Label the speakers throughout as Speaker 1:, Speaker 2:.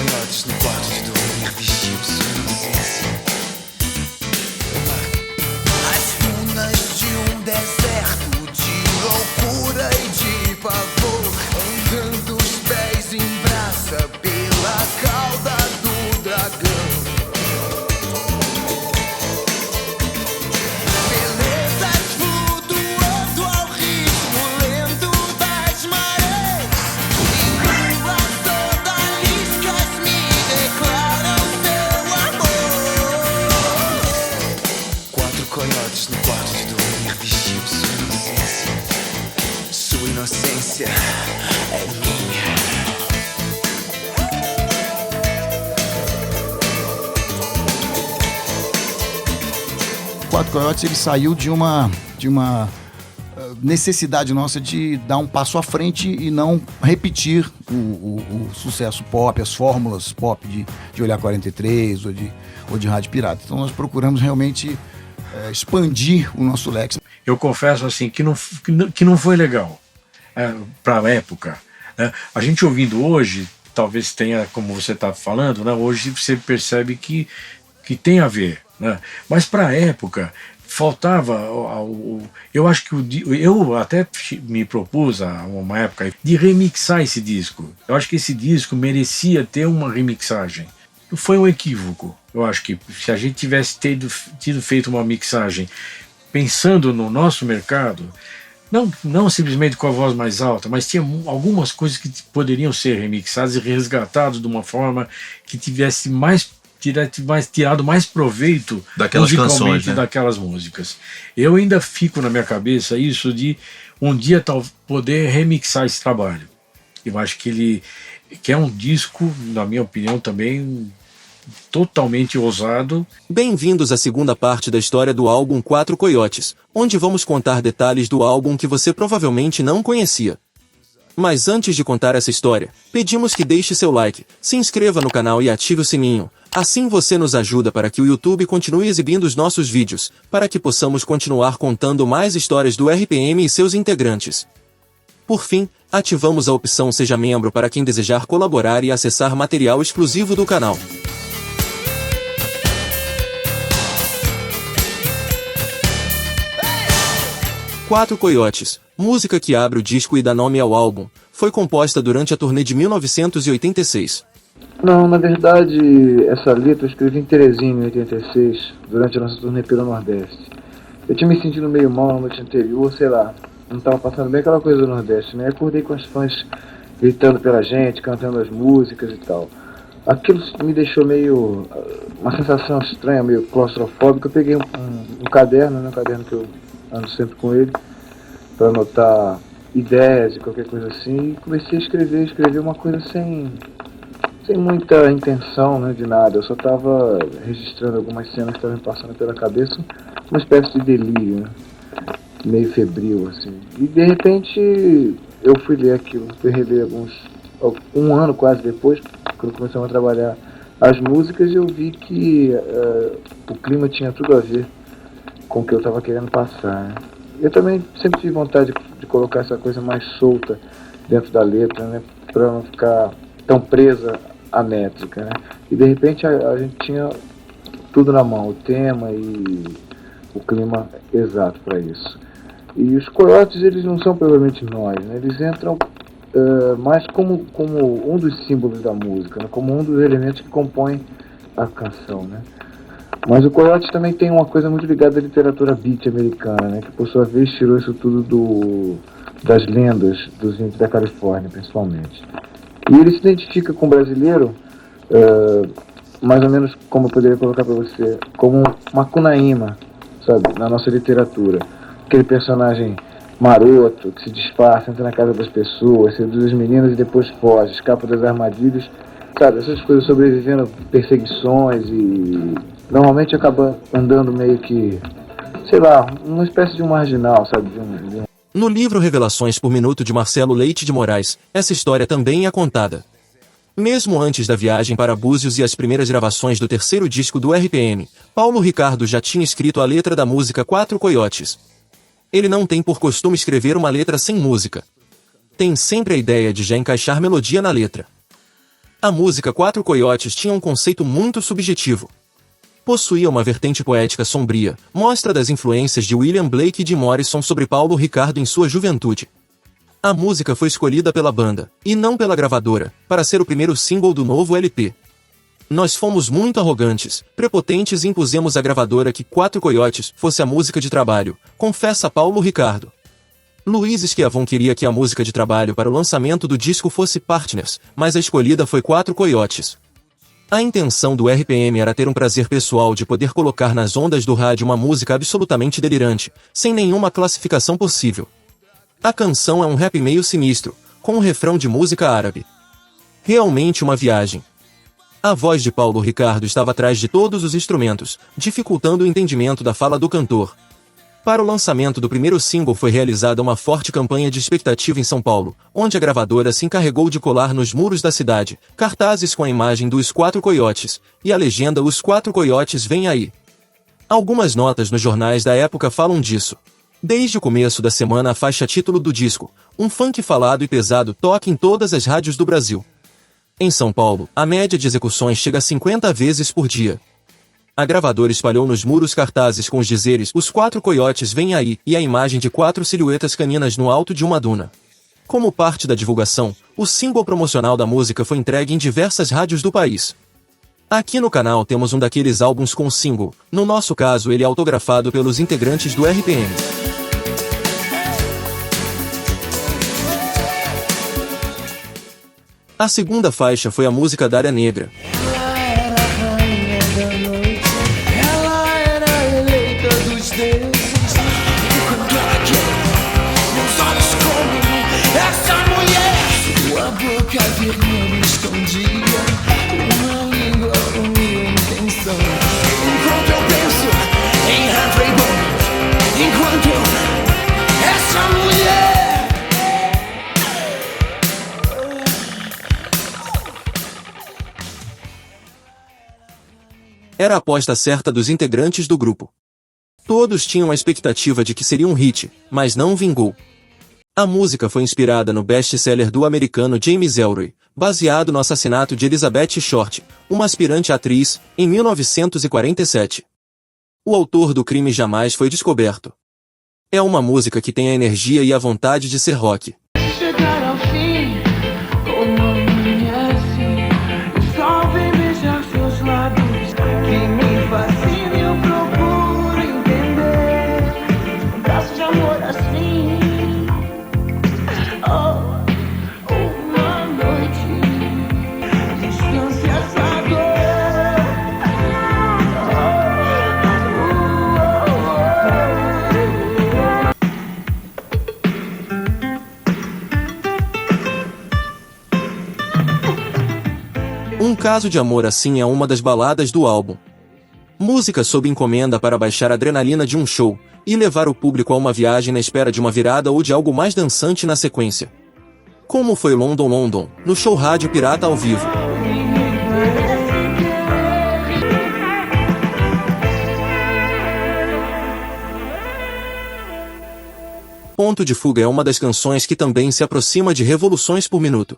Speaker 1: coiotes no quarto de dormir vigiam sua inocência. As runas de um deserto de loucura e de pavor, andando os pés em brasa pela cauda do dragão. Coiotes no quarto de dormir vigiam sua inocência. Sua inocência é minha.
Speaker 2: Quatro Coiotes, ele saiu de uma necessidade nossa de dar um passo à frente e não repetir o sucesso pop, as fórmulas pop de Olhar 43 ou de Rádio Pirata. Então nós procuramos realmente expandir o nosso leque.
Speaker 3: Eu confesso assim que não foi legal para a época, né? A gente ouvindo hoje, talvez tenha, como você está falando, né? Hoje você percebe que tem a ver, né? Mas para a época faltava, eu acho que eu até me propus a uma época de remixar esse disco. Eu acho que esse disco merecia ter uma remixagem. Foi um equívoco. Eu acho que se a gente tivesse tido feito uma mixagem pensando no nosso mercado, não simplesmente com a voz mais alta, mas tinha algumas coisas que poderiam ser remixadas e resgatadas de uma forma que tivesse tirado mais proveito
Speaker 4: daquelas
Speaker 3: musicalmente
Speaker 4: canções, né? Daquelas
Speaker 3: músicas. Eu ainda fico na minha cabeça isso de um dia poder remixar esse trabalho. Eu acho que é um disco, na minha opinião, também totalmente ousado.
Speaker 5: Bem-vindos à segunda parte da história do álbum Quatro Coiotes, onde vamos contar detalhes do álbum que você provavelmente não conhecia. Mas antes de contar essa história, pedimos que deixe seu like, se inscreva no canal e ative o sininho. Assim você nos ajuda para que o YouTube continue exibindo os nossos vídeos, para que possamos continuar contando mais histórias do RPM e seus integrantes. Por fim, ativamos a opção Seja Membro para quem desejar colaborar e acessar material exclusivo do canal. Quatro Coiotes, música que abre o disco e dá nome ao álbum, foi composta durante a turnê de 1986.
Speaker 6: Não, na verdade, essa letra eu escrevi em Teresina, em 86, durante a nossa turnê pelo Nordeste. Eu tinha me sentido meio mal na noite anterior, sei lá, não estava passando bem aquela coisa do Nordeste, né? Acordei com os fãs gritando pela gente, cantando as músicas e tal. Aquilo me deixou meio, uma sensação estranha, meio claustrofóbica. Eu peguei um caderno, né? Um caderno que eu ando sempre com ele, para anotar ideias e qualquer coisa assim, e comecei a escrever uma coisa sem muita intenção, né, de nada. Eu só estava registrando algumas cenas que estavam me passando pela cabeça, uma espécie de delírio, né, meio febril, assim. E de repente eu fui ler aquilo, fui reler um ano quase depois, quando começamos a trabalhar as músicas, eu vi que o clima tinha tudo a ver com o que eu estava querendo passar, né? Eu também sempre tive vontade de colocar essa coisa mais solta dentro da letra, né, para não ficar tão presa à métrica, né? E de repente a gente tinha tudo na mão, o tema e o clima exato para isso. E os coiotes, eles não são provavelmente nós, né? Eles entram mais como um dos símbolos da música, né? Como um dos elementos que compõem a canção, né? Mas o Coyote também tem uma coisa muito ligada à literatura beat americana, né, que por sua vez tirou isso tudo das lendas dos índios da Califórnia, principalmente. E ele se identifica com o brasileiro, mais ou menos como eu poderia colocar para você, como uma Cunaíma, sabe, na nossa literatura. Aquele personagem maroto, que se disfarça, entra na casa das pessoas, seduz as meninas e depois foge, escapa das armadilhas, sabe, essas coisas, sobrevivendo a perseguições e normalmente acaba andando meio que, sei lá, uma espécie de um marginal, sabe?
Speaker 5: No livro Revelações por Minuto de Marcelo Leite de Moraes, essa história também é contada. Mesmo antes da viagem para Búzios e as primeiras gravações do terceiro disco do RPM, Paulo Ricardo já tinha escrito a letra da música Quatro Coiotes. Ele não tem por costume escrever uma letra sem música. Tem sempre a ideia de já encaixar melodia na letra. A música Quatro Coiotes tinha um conceito muito subjetivo. Possuía uma vertente poética sombria, mostra das influências de William Blake e de Morrison sobre Paulo Ricardo em sua juventude. A música foi escolhida pela banda, e não pela gravadora, para ser o primeiro single do novo LP. Nós fomos muito arrogantes, prepotentes e impusemos à gravadora que Quatro Coiotes fosse a música de trabalho, confessa Paulo Ricardo. Luiz Schiavon queria que a música de trabalho para o lançamento do disco fosse Partners, mas a escolhida foi Quatro Coiotes. A intenção do RPM era ter um prazer pessoal de poder colocar nas ondas do rádio uma música absolutamente delirante, sem nenhuma classificação possível. A canção é um rap meio sinistro, com um refrão de música árabe. Realmente uma viagem. A voz de Paulo Ricardo estava atrás de todos os instrumentos, dificultando o entendimento da fala do cantor. Para o lançamento do primeiro single foi realizada uma forte campanha de expectativa em São Paulo, onde a gravadora se encarregou de colar nos muros da cidade cartazes com a imagem dos Quatro Coiotes e a legenda Os Quatro Coiotes vêm aí. Algumas notas nos jornais da época falam disso. Desde o começo da semana a faixa título do disco, um funk falado e pesado toca em todas as rádios do Brasil. Em São Paulo, a média de execuções chega a 50 vezes por dia. A gravadora espalhou nos muros cartazes com os dizeres Os Quatro Coiotes vêm aí e a imagem de 4 silhuetas caninas no alto de uma duna. Como parte da divulgação, o single promocional da música foi entregue em diversas rádios do país. Aqui no canal temos um daqueles álbuns com single, no nosso caso ele é autografado pelos integrantes do RPM. A segunda faixa foi a música Dária Negra.
Speaker 1: Ela era a rainha da noite, ela era eleita dos deuses. E quando ela quer, meus olhos comem essa mulher. Sua boca vermelha escondia uma língua com minha intenção. Enquanto eu penso em Humphrey Bogart, enquanto essa mulher.
Speaker 5: Era a aposta certa dos integrantes do grupo. Todos tinham a expectativa de que seria um hit, mas não vingou. A música foi inspirada no best-seller do americano James Ellroy, baseado no assassinato de Elizabeth Short, uma aspirante atriz, em 1947. O autor do crime jamais foi descoberto. É uma música que tem a energia e a vontade de ser rock.
Speaker 1: Chegar ao fim, como amanhece, o sol vem beijar seus lábios. Que me fascina e eu procuro entender um traço de amor assim. Oh, uma noite, distância essa dor.
Speaker 5: Um Caso de Amor Assim é uma das baladas do álbum. Música sob encomenda para baixar a adrenalina de um show e levar o público a uma viagem na espera de uma virada ou de algo mais dançante na sequência. Como foi London London, no show Rádio Pirata ao vivo. Ponto de Fuga é uma das canções que também se aproxima de revoluções por minuto.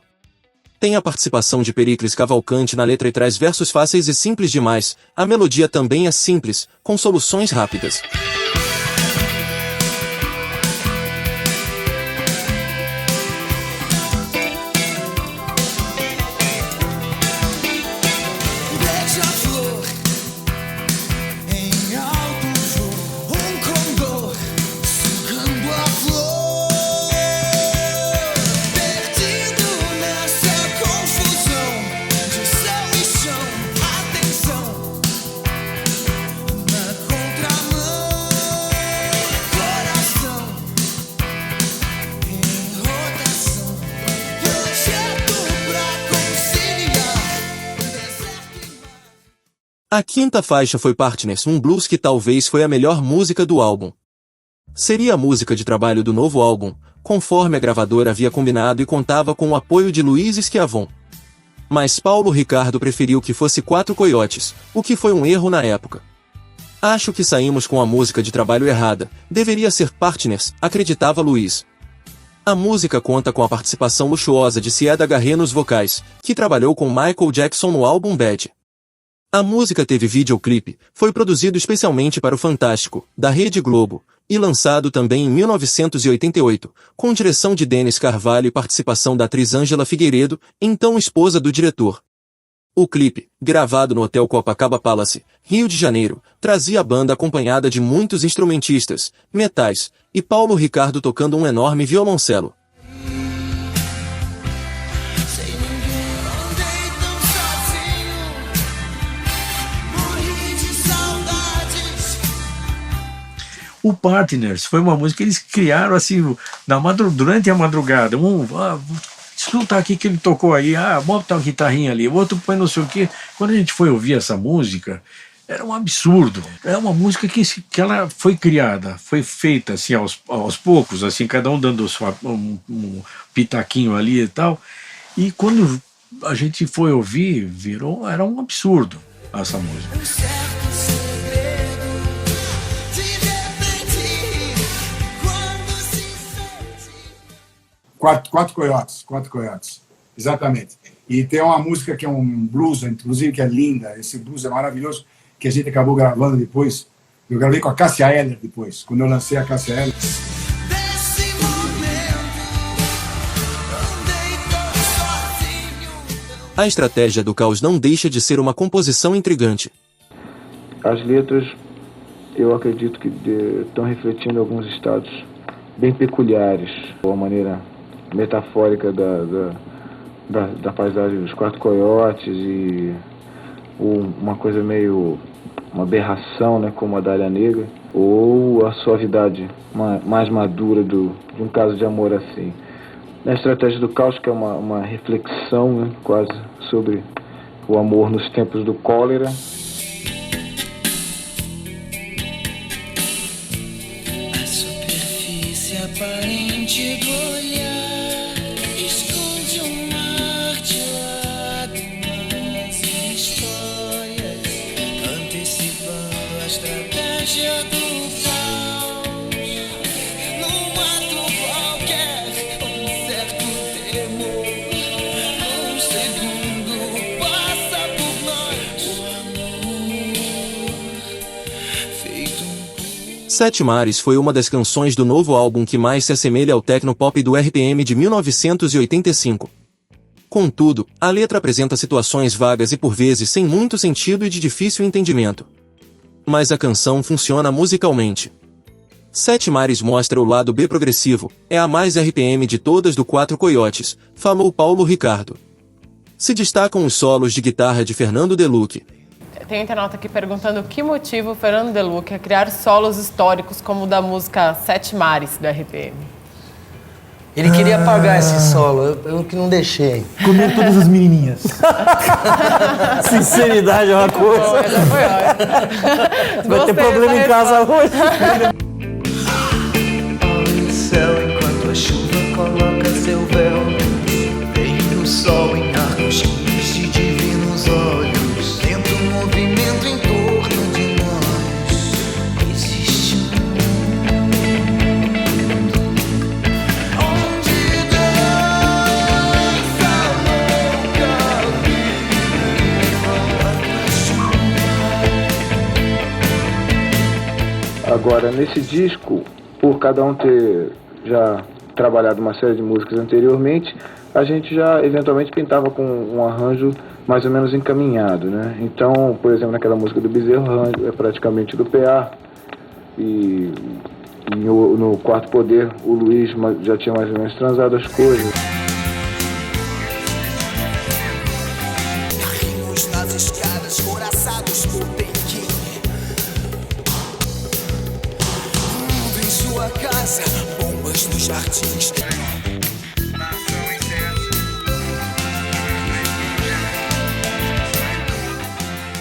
Speaker 5: Tem a participação de Pericles Cavalcante na letra e traz versos fáceis e simples demais. A melodia também é simples, com soluções rápidas.
Speaker 1: Beija-flor, em alto voo, condor, sugando a flor. Perdido nessa confusão de céu e chão, atenção, na contramão. Coração em rotação, projeto pra conciliar deserto e mar.
Speaker 5: A quinta faixa foi Partners, um blues que talvez foi a melhor música do álbum. Seria a música de trabalho do novo álbum, conforme a gravadora havia combinado e contava com o apoio de Luiz Schiavon. Mas Paulo Ricardo preferiu que fosse Quatro Coiotes, o que foi um erro na época. Acho que saímos com a música de trabalho errada, deveria ser Partners, acreditava Luiz. A música conta com a participação luxuosa de Cieda Garré nos vocais, que trabalhou com Michael Jackson no álbum Bad. A música teve videoclipe, foi produzido especialmente para o Fantástico, da Rede Globo, e lançado também em 1988, com direção de Denis Carvalho e participação da atriz Ângela Figueiredo, então esposa do diretor. O clipe, gravado no Hotel Copacabana Palace, Rio de Janeiro, trazia a banda acompanhada de muitos instrumentistas, metais, e Paulo Ricardo tocando um enorme violoncelo.
Speaker 1: Sem ninguém, andei tão sozinho, morri de saudades.
Speaker 3: O Partners foi uma música que eles criaram assim, durante a madrugada. Escuta aqui que ele tocou aí, bota uma guitarrinha ali, o outro põe não sei o quê. Quando a gente foi ouvir essa música, era um absurdo. É uma música que ela foi criada, foi feita assim aos poucos, assim, cada um dando um pitaquinho ali e tal. E quando a gente foi ouvir, era um absurdo essa música.
Speaker 1: Um certo segredo, de repente, quando se sente.
Speaker 4: Quatro Coiotes, exatamente. E tem uma música que é um blues, inclusive, que é linda, esse blues é maravilhoso, que a gente acabou gravando depois. Eu gravei com a Cássia Eller depois, quando eu lancei a Cássia Eller.
Speaker 1: Desse momento, andei tão sozinho.
Speaker 5: A estratégia do caos não deixa de ser uma composição intrigante.
Speaker 6: As letras, eu acredito que estão refletindo alguns estados bem peculiares, a maneira metafórica da paisagem dos Quatro Coiotes e uma coisa meio, uma aberração, né, como a Dália Negra, ou a suavidade mais madura de um caso de amor assim. Na estratégia do caos, que é uma reflexão, né, quase sobre o amor nos tempos do cólera.
Speaker 1: A superfície aparente do olhar esconde um mar de lágrimas e histórias, antecipando a estratégia do caos. Num ato qualquer, um certo temor, num segundo passa por nós o amor, feito
Speaker 5: Sete Mares foi uma das canções do novo álbum que mais se assemelha ao tecnopop do RPM de 1985. Contudo, a letra apresenta situações vagas e por vezes sem muito sentido e de difícil entendimento. Mas a canção funciona musicalmente. Sete Mares mostra o lado B progressivo, é a mais RPM de todas do Quatro Coiotes, falou Paulo Ricardo. Se destacam os solos de guitarra de Fernando Delucque.
Speaker 7: Tem um internauta aqui perguntando o que motiva o Fernando Delucque a criar solos históricos como o da música Sete Mares, do RPM.
Speaker 8: Ele queria apagar esse solo, eu que não deixei.
Speaker 9: Comeu todas as menininhas.
Speaker 8: Sinceridade é uma coisa.
Speaker 7: Essa foi ótima.
Speaker 8: Vai ter problema em casa hoje.
Speaker 1: Olha o céu enquanto a chuva coloca seu véu. Vem o sol em arcos de divinos olhos. Sento um movimento em torno de nós. Existe um mundo onde dança louca viva.
Speaker 6: Agora, nesse disco, por cada um ter já trabalhado uma série de músicas anteriormente, a gente já eventualmente pintava com um arranjo mais ou menos encaminhado, né? Então, por exemplo, naquela música do Bezerro, o arranjo é praticamente do PA, e no Quarto Poder o Luiz já tinha mais ou menos transado as coisas.
Speaker 1: Carrinhos nas escadas, coraçados por Pequim. Mundo em sua casa, bombas nos jardins.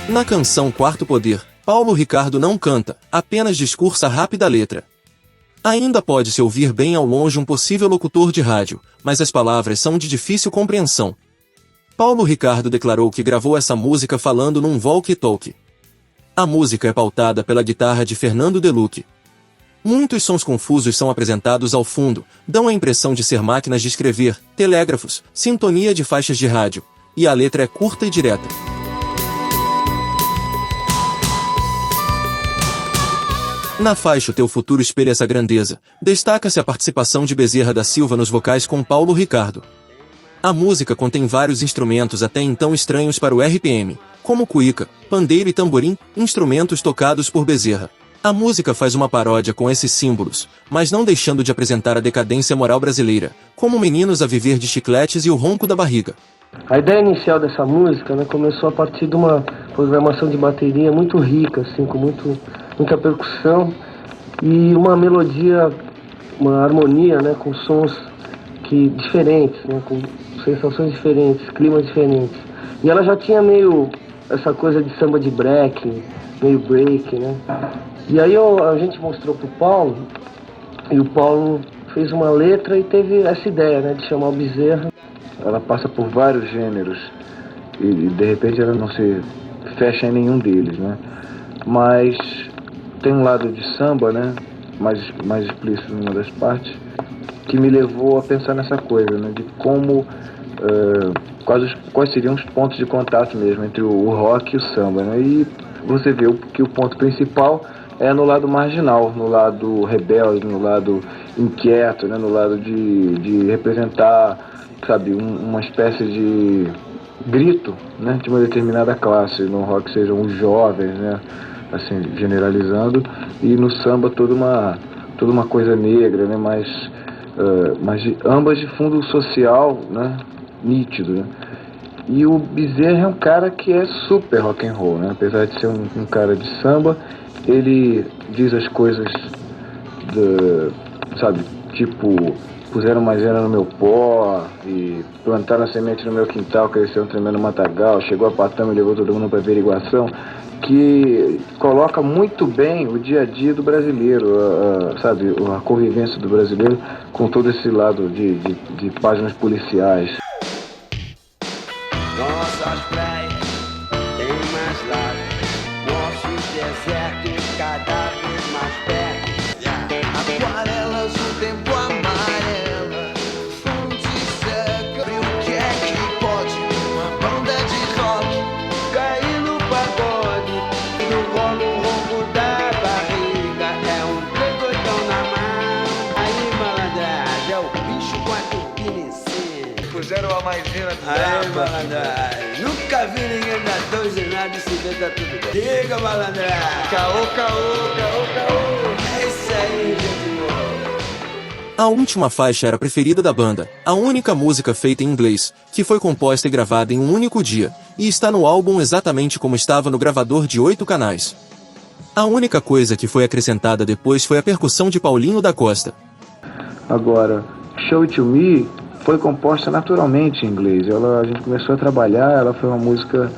Speaker 5: Na canção Quarto Poder, Paulo Ricardo não canta, apenas discursa rápida a letra. Ainda pode-se ouvir bem ao longe um possível locutor de rádio, mas as palavras são de difícil compreensão. Paulo Ricardo declarou que gravou essa música falando num walkie-talkie. A música é pautada pela guitarra de Fernando Delucque. Muitos sons confusos são apresentados ao fundo, dão a impressão de ser máquinas de escrever, telégrafos, sintonia de faixas de rádio, e a letra é curta e direta. Na faixa O Teu Futuro Espelha Essa Grandeza, destaca-se a participação de Bezerra da Silva nos vocais com Paulo Ricardo. A música contém vários instrumentos até então estranhos para o RPM, como cuíca, pandeiro e tamborim, instrumentos tocados por Bezerra. A música faz uma paródia com esses símbolos, mas não deixando de apresentar a decadência moral brasileira, como Meninos a Viver de Chicletes e O Ronco da Barriga.
Speaker 9: A ideia inicial dessa música, né, começou a partir de uma programação de bateria muito rica, assim, com muita percussão e uma melodia, uma harmonia, né, com sons diferentes, né, com sensações diferentes, climas diferentes. E ela já tinha meio essa coisa de samba de break, meio break, né? E aí a gente mostrou pro Paulo, e o Paulo fez uma letra e teve essa ideia, né, de chamar o Bezerra.
Speaker 6: Ela passa por vários gêneros e de repente ela não se fecha em nenhum deles, né? Mas tem um lado de samba, né, mais explícito numa das partes, que me levou a pensar nessa coisa, né, de como quais seriam os pontos de contato mesmo entre o rock e o samba, né? E você vê que o ponto principal é no lado marginal, no lado rebelde, no lado inquieto, né, no lado de representar, sabe, uma espécie de grito, né, de uma determinada classe. No rock sejam os jovens, né, assim, generalizando, e no samba toda uma coisa negra, né, mas ambas de fundo social, né, nítido, né. E o Bezerra é um cara que é super rock and roll, né, apesar de ser um cara de samba, ele diz as coisas, sabe, tipo, puseram maisena no meu pó e plantaram a semente no meu quintal, cresceu um tremendo matagal, chegou a Patama e levou todo mundo para averiguação, que coloca muito bem o dia a dia do brasileiro, sabe, a convivência do brasileiro com todo esse lado de páginas policiais.
Speaker 1: Nossas praias têm mais lago, nossos desertos cada vez mais perto. Aquarelas, o tempo amarela, fonte seca. E o que é que pode uma banda de rock cair no pagode? No rolo ronco da barriga, é um pegodão na mão. Aí malandragem, é o bicho com a turbina em cima. Puseram a maisena do aí malandragem, nunca vi ninguém dar dois e nada e se vê tá tudo bem. Diga malandragem, caô, é isso aí, gente boa.
Speaker 5: A última faixa era a preferida da banda, a única música feita em inglês, que foi composta e gravada em um único dia, e está no álbum exatamente como estava no gravador de 8 canais. A única coisa que foi acrescentada depois foi a percussão de Paulinho da Costa.
Speaker 6: Agora, Show It To Me foi composta naturalmente em inglês. A gente começou a trabalhar, ela foi uma música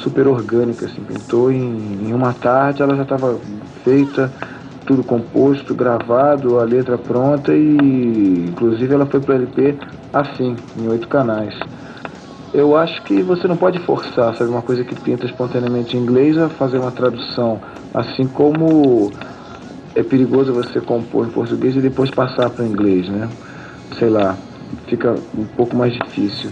Speaker 6: super orgânica, assim, pintou em uma tarde, ela já estava feita, tudo composto, gravado, a letra pronta e inclusive ela foi para o LP assim, em 8 canais. Eu acho que você não pode forçar, sabe, uma coisa que pinta espontaneamente em inglês a fazer uma tradução, assim como é perigoso você compor em português e depois passar para o inglês, né? Sei lá, fica um pouco mais difícil.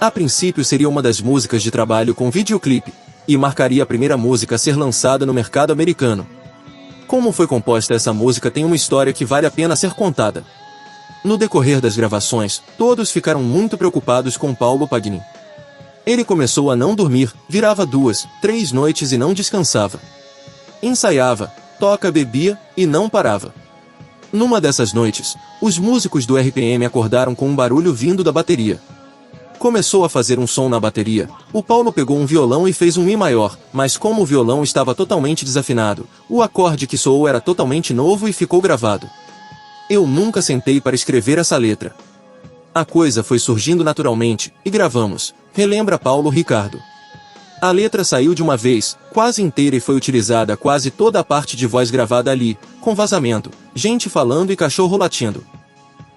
Speaker 5: A princípio seria uma das músicas de trabalho com videoclipe, e marcaria a primeira música a ser lançada no mercado americano. Como foi composta essa música tem uma história que vale a pena ser contada. No decorrer das gravações, todos ficaram muito preocupados com Paulo Pagni. Ele começou a não dormir, virava 2, 3 noites e não descansava. Ensaiava, toca, bebia, e não parava. Numa dessas noites, os músicos do RPM acordaram com um barulho vindo da bateria. Começou a fazer um som na bateria. O Paulo pegou um violão e fez um Mi maior, mas como o violão estava totalmente desafinado, o acorde que soou era totalmente novo e ficou gravado. Eu nunca sentei para escrever essa letra. A coisa foi surgindo naturalmente, e gravamos, relembra Paulo Ricardo. A letra saiu de uma vez, quase inteira, e foi utilizada quase toda a parte de voz gravada ali, com vazamento, gente falando e cachorro latindo.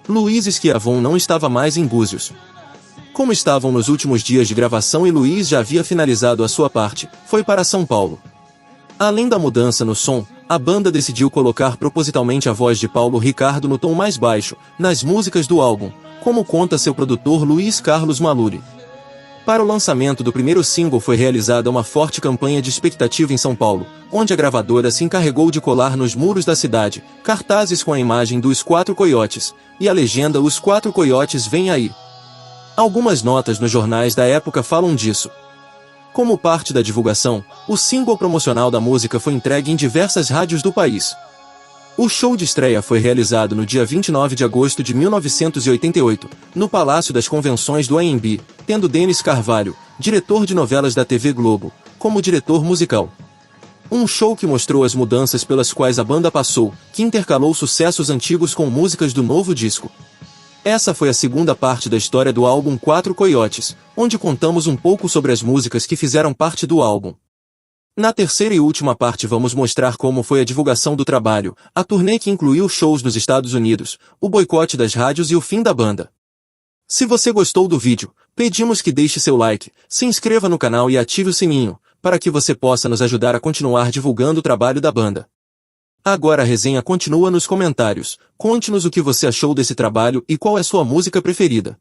Speaker 5: Luiz Schiavon não estava mais em Búzios. Como estavam nos últimos dias de gravação e Luiz já havia finalizado a sua parte, foi para São Paulo. Além da mudança no som, a banda decidiu colocar propositalmente a voz de Paulo Ricardo no tom mais baixo, nas músicas do álbum, como conta seu produtor Luiz Carlos Maluri. Para o lançamento do primeiro single foi realizada uma forte campanha de expectativa em São Paulo, onde a gravadora se encarregou de colar nos muros da cidade cartazes com a imagem dos 4 coiotes, e a legenda "Os 4 coiotes vêm aí". Algumas notas nos jornais da época falam disso. Como parte da divulgação, o single promocional da música foi entregue em diversas rádios do país. O show de estreia foi realizado no dia 29 de agosto de 1988, no Palácio das Convenções do AMB, tendo Denis Carvalho, diretor de novelas da TV Globo, como diretor musical. Um show que mostrou as mudanças pelas quais a banda passou, que intercalou sucessos antigos com músicas do novo disco. Essa foi a segunda parte da história do álbum 4 Coiotes, onde contamos um pouco sobre as músicas que fizeram parte do álbum. Na terceira e última parte vamos mostrar como foi a divulgação do trabalho, a turnê que incluiu shows nos Estados Unidos, o boicote das rádios e o fim da banda. Se você gostou do vídeo, pedimos que deixe seu like, se inscreva no canal e ative o sininho, para que você possa nos ajudar a continuar divulgando o trabalho da banda. Agora a resenha continua nos comentários. Conte-nos o que você achou desse trabalho e qual é sua música preferida.